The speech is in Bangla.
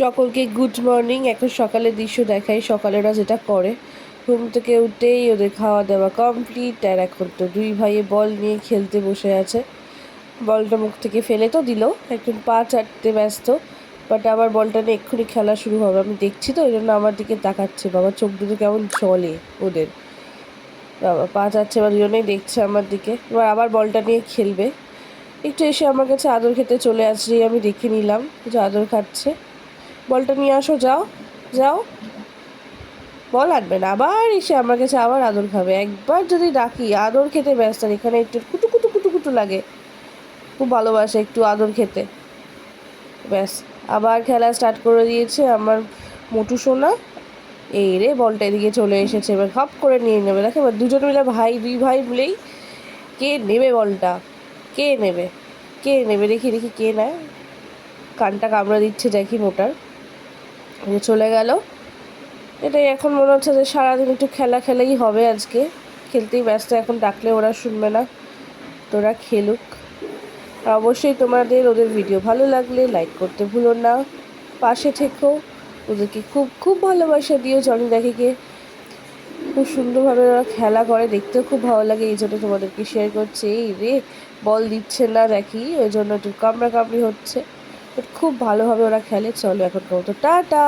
সকলকে গুড মর্নিং। এখন সকালের দৃশ্য দেখাই। সকালে ওরা যেটা করে, ঘুম থেকে উঠেই ওদের খাওয়া দাওয়া কমপ্লিট। আর এখন তো দুই ভাইয়ে বল নিয়ে খেলতে বসে আছে। বলটা মুখ থেকে ফেলে তো দিল, এখন পা চাটতে ব্যস্ত। বাট আবার বলটা নিয়ে এক্ষুনি খেলা শুরু হবে। আমি দেখছি তো, ওই জন্য আমার দিকে তাকাচ্ছে। বাবা চোখ দুটো কেমন চলে ওদের। বাবা পা চাটছে বা দুজনেই দেখছে আমার দিকে। এবার আবার বলটা নিয়ে খেলবে। একটু এসে আমার কাছে আদর খেতে চলে আসছে, আমি দেখে নিলাম যে আদর খাচ্ছে। বলটা নিয়ে আসো, যাও যাও। বল আনবে না, আবার এসে আমার কাছে আবার আদর খাবে। একবার যদি ডাকি আদর খেতে ব্যস্ত। আর এখানে একটু কুটু কুটু কুটু কুটু লাগে, খুব ভালোবাসে একটু আদর খেতে। ব্যাস, আবার খেলা স্টার্ট করে দিয়েছে আমার মোটু সোনা। এই রে, বলটা এদিকে চলে এসেছে, এবার খপ করে নিয়ে নেবে। দেখো এবার দুজন মিলে দুই ভাই মিলেই কে নেবে বলটা, কে নেবে, কে নেবে, দেখি দেখি কে নেয়। কানটা কামড়া দিচ্ছে দেখি মোটার। চলে গেল। এটাই এখন মনে হচ্ছে যে সারাদিন একটু খেলা খেলাই হবে আজকে। খেলতেই ব্যস্ত, এখন ডাকলে ওরা শুনবে না। তোরা খেলুক। আর অবশ্যই তোমাদের ওদের ভিডিও ভালো লাগলে লাইক করতে ভুলো না, পাশে থেকো। ওদেরকে খুব খুব ভালোবাসা দিও। জনি দেখে খুব সুন্দরভাবে ওরা খেলা করে, দেখতেও খুব ভালো লাগে। এই জন্য তোমাদেরকে শেয়ার করছি। এই রে, বল দিচ্ছে না দেখি, ওই জন্য একটু কামড়াকামড়ি হচ্ছে। বাট খুব ভালোভাবে ওরা খেলে। চলো এখন তো টাটা।